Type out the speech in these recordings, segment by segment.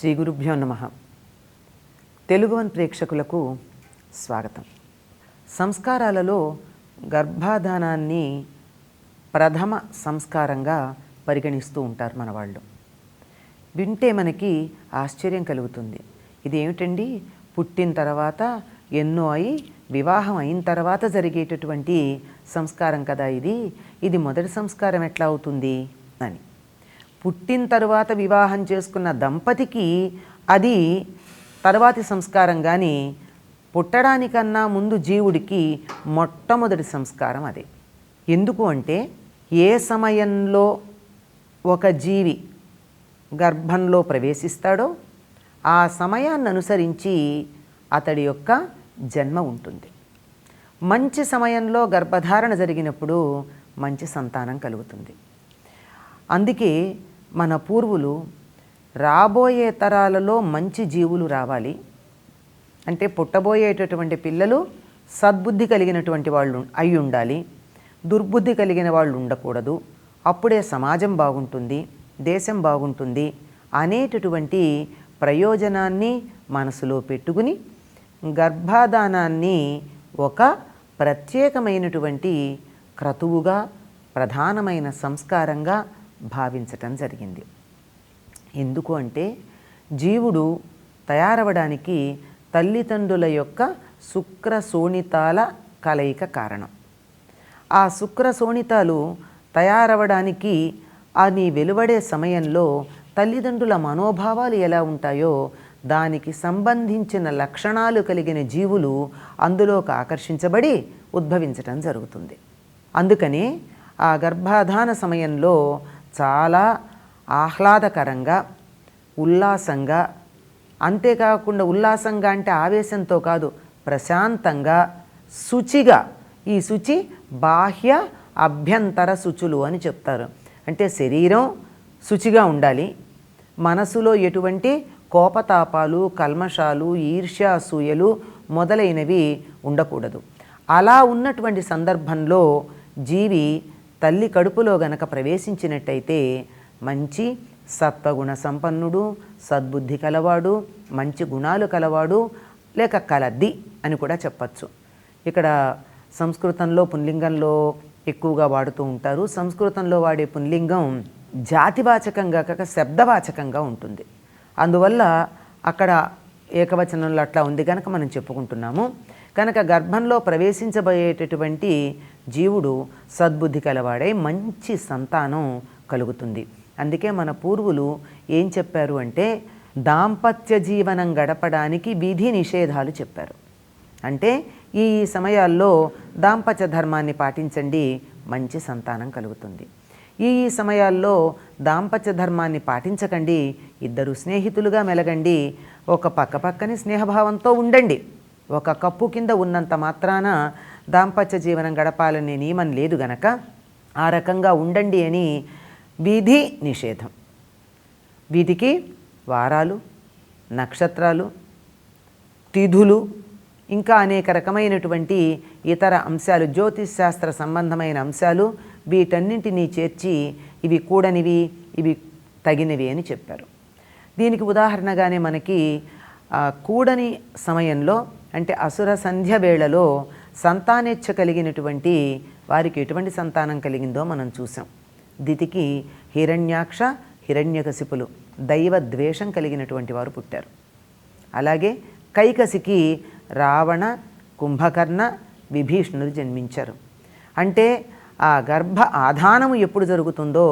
శ్రీ గురుభ్యో నమః. తెలుగువన్ ప్రేక్షకులకు స్వాగతం. సంస్కారాలలో గర్భాధానాన్ని ప్రథమ సంస్కారంగా పరిగణిస్తూ ఉంటారు మన వాళ్ళు. వింటే మనకి ఆశ్చర్యం కలుగుతుంది. ఇదేమిటండి, పుట్టిన తర్వాత ఎన్నో అయి వివాహం అయిన తర్వాత జరిగేటటువంటి సంస్కారం కదా ఇది మొదటి సంస్కారం ఎట్లా అవుతుంది అని. పుట్టిన తర్వాత వివాహం చేసుకున్న దంపతికి అది తర్వాతి సంస్కారం, కానీ పుట్టడానికన్నా ముందు జీవుడికి మొట్టమొదటి సంస్కారం అదే. ఎందుకు అంటే, ఏ సమయంలో ఒక జీవి గర్భంలో ప్రవేశిస్తాడో ఆ సమయాన్ని అనుసరించి అతడి యొక్క జన్మ ఉంటుంది. మంచి సమయంలో గర్భధారణ జరిగినప్పుడు మంచి సంతానం కలుగుతుంది. అందుకే మన పూర్వులు రాబోయే తరాలలో మంచి జీవులు రావాలి అంటే పుట్టబోయేటటువంటి పిల్లలు సద్బుద్ధి కలిగినటువంటి వాళ్ళు అయి ఉండాలి, దుర్బుద్ధి కలిగిన వాళ్ళు ఉండకూడదు, అప్పుడే సమాజం బాగుంటుంది, దేశం బాగుంటుంది అనేటటువంటి ప్రయోజనాన్ని మనసులో పెట్టుకుని గర్భాధానాన్ని ఒక ప్రత్యేకమైనటువంటి క్రతువుగా, ప్రధానమైన సంస్కారంగా భావించటం జరిగింది. ఎందుకు అంటే, జీవుడు తయారవడానికి తల్లిదండ్రుల యొక్క శుక్ర శోణితాల కలయిక కారణం. ఆ శుక్ర శోణితాలు తయారవడానికి అని వెలువడే సమయంలో తల్లిదండ్రుల మనోభావాలు ఎలా ఉంటాయో దానికి సంబంధించిన లక్షణాలు కలిగిన జీవులు అందులోకి ఆకర్షించబడి ఉద్భవించటం జరుగుతుంది. అందుకని ఆ గర్భాధాన సమయంలో చాలా ఆహ్లాదకరంగా, ఉల్లాసంగా, అంతేకాకుండా ఉల్లాసంగా అంటే ఆవేశంతో కాదు, ప్రశాంతంగా, శుచిగా, ఈ శుచి బాహ్య అభ్యంతర శుచులు అని చెప్తారు. అంటే శరీరం శుచిగా ఉండాలి, మనసులో ఎటువంటి కోపతాపాలు, కల్మషాలు, ఈర్ష్య, అసూయలు మొదలైనవి ఉండకూడదు. అలా ఉన్నటువంటి సందర్భంలో జీవి తల్లి కడుపులో గనక ప్రవేశించినట్టయితే మంచి సత్వగుణ సంపన్నుడు, సద్బుద్ధి కలవాడు, మంచి గుణాలు కలవాడు, లేక కలద్ది అని కూడా చెప్పచ్చు. ఇక్కడ సంస్కృతంలో పుంలింగంలో ఎక్కువగా వాడుతూ ఉంటారు. సంస్కృతంలో వాడే పుంలింగం జాతివాచకంగా కాక శబ్దవాచకంగా ఉంటుంది. అందువల్ల అక్కడ ఏకవచనంలో అట్లా ఉంది కనుక మనం చెప్పుకుంటున్నాము. కనుక గర్భంలో ప్రవేశించబోయేటటువంటి జీవుడు సద్బుద్ధి కలవాడై మంచి సంతానం కలుగుతుంది. అందుకే మన పూర్వులు ఏం చెప్పారు అంటే, దాంపత్య జీవనం గడపడానికి విధి నిషేధాలు చెప్పారు. అంటే ఈ సమయాల్లో దాంపత్య ధర్మాన్ని పాటించండి, మంచి సంతానం కలుగుతుంది. ఈ సమయాల్లో దాంపత్య ధర్మాన్ని పాటించకండి, ఇద్దరు స్నేహితులుగా మెలగండి, ఒక పక్కపక్కని స్నేహభావంతో ఉండండి, ఒక కప్పు కింద ఉన్నంత మాత్రాన దాంపత్య జీవనం గడపాలనే నియమం లేదు గనక ఆ రకంగా ఉండండి అని విధి నిషేధం. వీటికి వారాలు, నక్షత్రాలు, తిథులు, ఇంకా అనేక రకమైనటువంటి ఇతర అంశాలు, జ్యోతిష్ శాస్త్ర సంబంధమైన అంశాలు, వీటన్నింటినీ చేర్చి ఇవి కూడనివి, ఇవి తగినవి అని చెప్పారు. దీనికి ఉదాహరణగానే మనకి కూడని సమయంలో అంటే అసుర సంధ్య వేళలో సంతానేచ్ఛ కలిగినటువంటి వారికి ఎటువంటి సంతానం కలిగిందో మనం చూసాం. దితికి హిరణ్యాక్ష, హిరణ్యకశిపులు దైవ ద్వేషం కలిగినటువంటి వారు పుట్టారు. అలాగే కైకసికి రావణ, కుంభకర్ణ, విభీషణులు జన్మించారు. అంటే ఆ గర్భ ఆధానము ఎప్పుడు జరుగుతుందో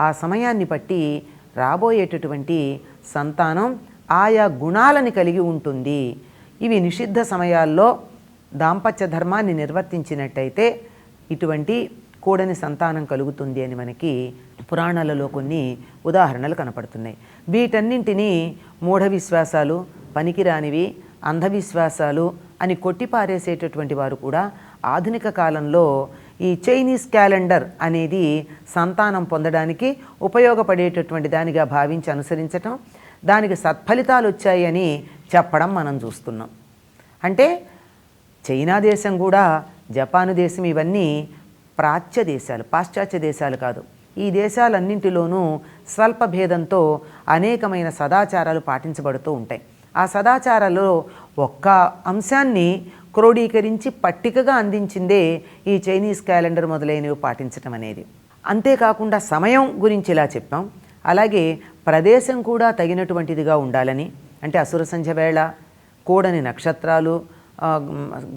ఆ సమయాన్ని బట్టి రాబోయేటటువంటి సంతానం ఆయా గుణాలని కలిగి ఉంటుంది. ఇవి నిషిద్ధ సమయాల్లో దాంపత్య ధర్మాన్ని నిర్వర్తించినట్టయితే ఇటువంటి కూడని సంతానం కలుగుతుంది అని మనకి పురాణాలలో కొన్ని ఉదాహరణలు కనపడుతున్నాయి. వీటన్నింటినీ మూఢ విశ్వాసాలు, పనికిరానివి, అంధవిశ్వాసాలు అని కొట్టిపారేసేటటువంటి వారు కూడా ఆధునిక కాలంలో ఈ చైనీస్ క్యాలెండర్ అనేది సంతానం పొందడానికి ఉపయోగపడేటటువంటి దానిగా భావించి అనుసరించటం, దానికి సత్ఫలితాలు వచ్చాయని చెప్పడం మనం చూస్తున్నాం. అంటే చైనా దేశం కూడా, జపాను దేశం ఇవన్నీ ప్రాచ్య దేశాలు, పాశ్చాత్య దేశాలు కాదు. ఈ దేశాలన్నింటిలోనూ స్వల్ప భేదంతో అనేకమైన సదాచారాలు పాటించబడుతూ ఉంటాయి. ఆ సదాచారాలలో ఒక్క అంశాన్ని క్రోడీకరించి పట్టికగా అందించిందే ఈ చైనీస్ క్యాలెండర్ మొదలైనవి పాటించటం అనేది. అంతేకాకుండా సమయం గురించి ఇలా చెప్పాం. అలాగే ప్రదేశం కూడా తగినటువంటిదిగా ఉండాలని, అంటే అసుర సంధ్య వేళ, కూడని నక్షత్రాలు,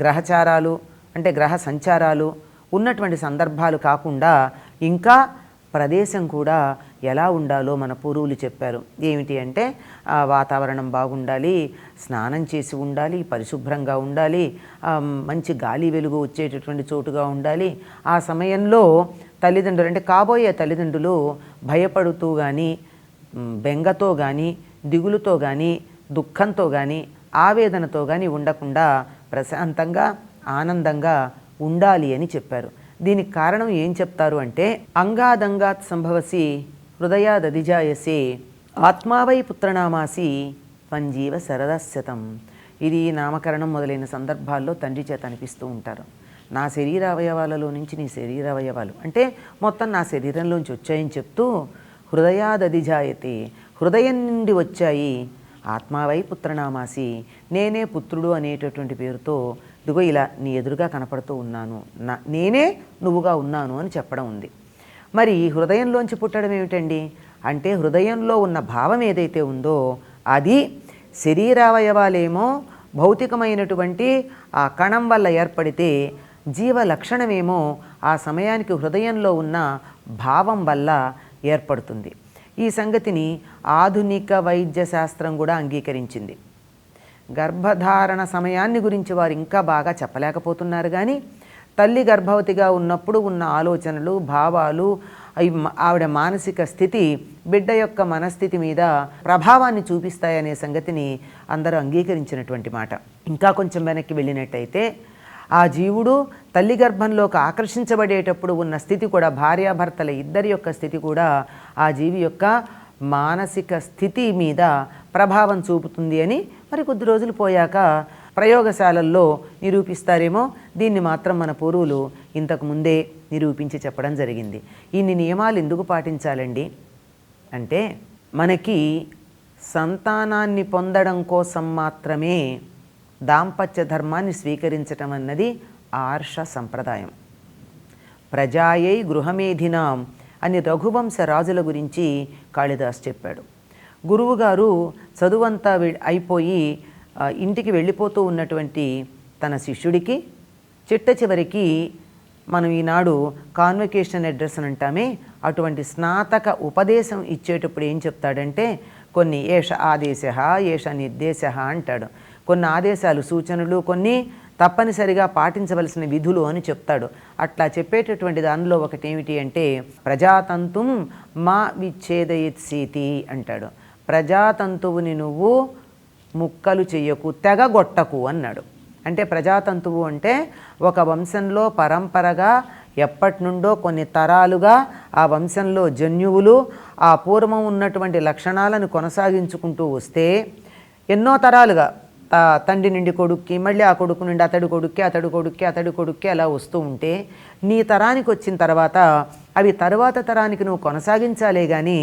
గ్రహచారాలు అంటే గ్రహ సంచారాలు ఉన్నటువంటి సందర్భాలు కాకుండా ఇంకా ప్రదేశం కూడా ఎలా ఉండాలో మన పూర్వులు చెప్పారు. ఏమిటి అంటే వాతావరణం బాగుండాలి, స్నానం చేసి ఉండాలి, పరిశుభ్రంగా ఉండాలి, మంచి గాలి వెలుగు వచ్చేటటువంటి చోటుగా ఉండాలి. ఆ సమయంలో తల్లిదండ్రులు అంటే కాబోయే తల్లిదండ్రులు భయపడుతూ కానీ, బెంగతో కానీ, దిగులుతో కానీ, దుఃఖంతో కానీ, ఆవేదనతో కానీ ఉండకుండా ప్రశాంతంగా ఆనందంగా ఉండాలి అని చెప్పారు. దీనికి కారణం ఏం చెప్తారు అంటే అంగాదంగాత్ సంభవసి హృదయాదధిజాయసే ఆత్మావై పుత్రనామాసి పంజీవ శరదశతం. ఇది నామకరణం మొదలైన సందర్భాల్లో తండ్రి చేత అనిపిస్తూ ఉంటారు. నా శరీర అవయవాలలో నుంచి నీ శరీర అవయవాలు అంటే మొత్తం నా శరీరంలోంచి వచ్చాయని చెప్తూ హృదయాదధిజాయతే హృదయం నుండి వచ్చాయి, ఆత్మావై పుత్రనామాసి నేనే పుత్రుడు అనేటటువంటి పేరుతో ఇదిగో ఇలా నీ ఎదురుగా కనపడుతూ ఉన్నాను, నేనే నువ్వుగా ఉన్నాను అని చెప్పడం ఉంది. మరి హృదయంలోంచి పుట్టడం ఏమిటండి అంటే హృదయంలో ఉన్న భావం ఏదైతే ఉందో అది శరీరావయవాలేమో భౌతికమైనటువంటి ఆ కణం వల్ల ఏర్పడితే జీవ లక్షణమేమో ఆ సమయానికి హృదయంలో ఉన్న భావం వల్ల ఏర్పడుతుంది. ఈ సంగతిని ఆధునిక వైద్య శాస్త్రం కూడా అంగీకరించింది. గర్భధారణ సమయాన్ని గురించి వారు ఇంకా బాగా చెప్పలేకపోతున్నారు, కానీ తల్లి గర్భవతిగా ఉన్నప్పుడు ఉన్న ఆలోచనలు, భావాలు, ఆవిడ మానసిక స్థితి బిడ్డ యొక్క మనస్థితి మీద ప్రభావాన్ని చూపిస్తాయనే సంగతిని అందరూ అంగీకరించినటువంటి మాట. ఇంకా కొంచెం వెనక్కి వెళ్ళినట్టయితే ఆ జీవుడు తల్లి గర్భంలోకి ఆకర్షించబడేటప్పుడు ఉన్న స్థితి కూడా, భార్యాభర్తల ఇద్దరి యొక్క స్థితి కూడా ఆ జీవి యొక్క మానసిక స్థితి మీద ప్రభావం చూపుతుంది అని మరి కొద్ది రోజులు పోయాక ప్రయోగశాలల్లో నిరూపిస్తారేమో. దీన్ని మాత్రం మన పూర్వులు ఇంతకు ముందే నిరూపించి చెప్పడం జరిగింది. ఇన్ని నియమాలు ఎందుకు పాటించాలండి అంటే మనకి సంతానాన్ని పొందడం కోసం మాత్రమే దాంపత్య ధర్మాన్ని స్వీకరించటం అన్నది ఆర్ష సంప్రదాయం. ప్రజాయై గృహమేధినాం అని రఘువంశ రాజుల గురించి కాళిదాస్ చెప్పాడు. గురువుగారు చదువంతా అయిపోయి ఇంటికి వెళ్ళిపోతూ ఉన్నటువంటి తన శిష్యుడికి చిట్ట చివరికి మనం ఈనాడు కాన్వకేషన్ అడ్రస్ అని అంటామే, అటువంటి స్నాతక ఉపదేశం ఇచ్చేటప్పుడు ఏం చెప్తాడంటే కొన్ని ఏష ఆదేశ ఏష నిర్దేశ అంటాడు. కొన్ని ఆదేశాలు, సూచనలు, కొన్ని తప్పనిసరిగా పాటించవలసిన విధులు అని చెప్తాడు. అట్లా చెప్పేటటువంటి దానిలో ఒకటి ఏమిటి అంటే ప్రజాతంతుం మా విచ్ఛేదయత్సీతి అంటాడు. ప్రజాతంతువుని నువ్వు ముక్కలు చెయ్యకు, తెగగొట్టకు అన్నాడు. అంటే ప్రజాతంతువు అంటే ఒక వంశంలో పరంపరగా ఎప్పటి నుండో కొన్ని తరాలుగా ఆ వంశంలో జన్యువులు ఆ పూర్వం ఉన్నటువంటి లక్షణాలను కొనసాగించుకుంటూ వస్తే ఎన్నో తరాలుగా తండ్రి నుండి కొడుక్కి, మళ్ళీ ఆ కొడుకు నుండి అతడి కొడుక్కి, అతడి కొడుక్కి, అతడి కొడుక్కి అలా వస్తూ ఉంటే నీ తరానికి వచ్చిన తర్వాత అవి తరువాత తరానికి నువ్వు కొనసాగించాలే కానీ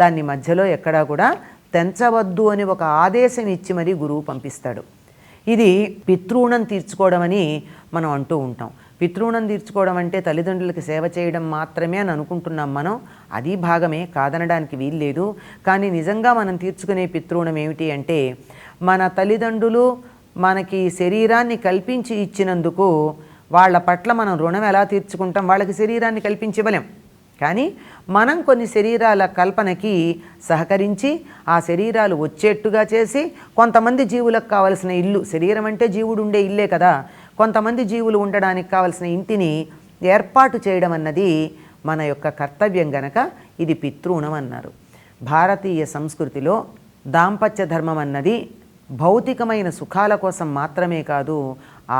దాన్ని మధ్యలో ఎక్కడా కూడా తెంచవద్దు అని ఒక ఆదేశం ఇచ్చి మరీ గురువు పంపిస్తాడు. ఇది పితృణం తీర్చుకోవడం అని మనం అంటూ ఉంటాం. పితృణం తీర్చుకోవడం అంటే తల్లిదండ్రులకి సేవ చేయడం మాత్రమే అని అనుకుంటున్నాం మనం. అది భాగమే, కాదనడానికి వీల్లేదు. కానీ నిజంగా మనం తీర్చుకునే పితృణం ఏమిటి అంటే మన తల్లిదండ్రులు మనకి శరీరాన్ని కల్పించి ఇచ్చినందుకు వాళ్ళ పట్ల మనం రుణం ఎలా తీర్చుకుంటాం? వాళ్ళకి శరీరాన్ని కల్పించి ఇవ్వలేం, కానీ మనం కొన్ని శరీరాల కల్పనకి సహకరించి ఆ శరీరాలు వచ్చేట్టుగా చేసి కొంతమంది జీవులకు కావలసిన ఇల్లు, శరీరం అంటే జీవుడు ఉండే ఇల్లే కదా, కొంతమంది జీవులు ఉండడానికి కావలసిన ఇంటిని ఏర్పాటు చేయడం అన్నది మన యొక్క కర్తవ్యం గనక ఇది పితృణం అన్నారు. భారతీయ సంస్కృతిలో దాంపత్య ధర్మం అన్నది భౌతికమైన సుఖాల కోసం మాత్రమే కాదు,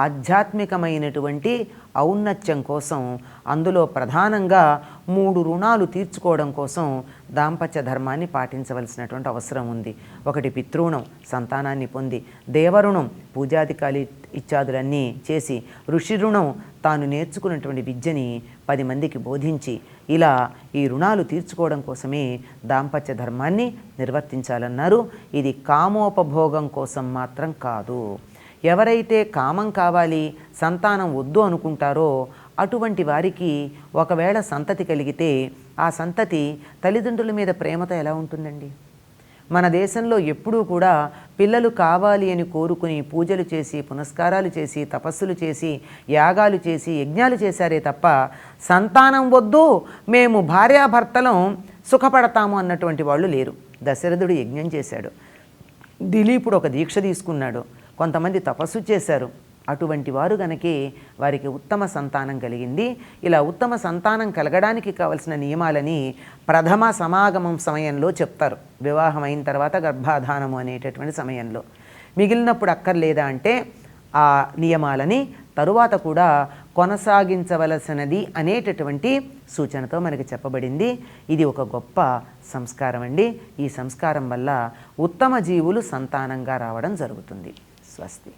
ఆధ్యాత్మికమైనటువంటి ఔన్నత్యం కోసం, అందులో ప్రధానంగా 3 రుణాలు తీర్చుకోవడం కోసం దాంపత్య ధర్మాన్ని పాటించవలసినటువంటి అవసరం ఉంది. ఒకటి పితృణం, సంతానాన్ని పొంది, దేవరుణం, పూజాదికాలి ఇత్యాదులన్నీ చేసి, ఋషి రుణం, తాను నేర్చుకున్నటువంటి విద్యని 10 మందికి బోధించి, ఇలా ఈ రుణాలు తీర్చుకోవడం కోసమే దాంపత్య ధర్మాన్ని నిర్వర్తించాలన్నారు. ఇది కామోపభోగం కోసం మాత్రం కాదు. ఎవరైతే కామం కావాలి, సంతానం వద్దు అనుకుంటారో అటువంటి వారికి ఒకవేళ సంతతి కలిగితే ఆ సంతతి తల్లిదండ్రుల మీద ప్రేమతో ఎలా ఉంటుందండి? మన దేశంలో ఎప్పుడూ కూడా పిల్లలు కావాలి అని కోరుకుని పూజలు చేసి, పునస్కారాలు చేసి, తపస్సులు చేసి, యాగాలు చేసి, యజ్ఞాలు చేశారే తప్ప సంతానం వద్దు, మేము భార్యాభర్తలం సుఖపడతాము అన్నటువంటి వాళ్ళు లేరు. దశరథుడు యజ్ఞం చేశాడు, దిలీపుడు ఒక దీక్ష తీసుకున్నాడు, కొంతమంది తపస్సు చేశారు. అటువంటి వారు గనకే వారికి ఉత్తమ సంతానం కలిగింది. ఇలా ఉత్తమ సంతానం కలగడానికి కావలసిన నియమాలని ప్రథమ సమాగమం సమయంలో చెప్తారు. వివాహం అయిన తర్వాత గర్భాధానము అనేటటువంటి సమయంలో. మిగిలినప్పుడు అక్కర్లేదా అంటే ఆ నియమాలని తరువాత కూడా కొనసాగించవలసినది అనేటటువంటి సూచనతో మనకి చెప్పబడింది. ఇది ఒక గొప్ప సంస్కారం అండి. ఈ సంస్కారం వల్ల ఉత్తమ జీవులు సంతానంగా రావడం జరుగుతుంది. స్వస్తి.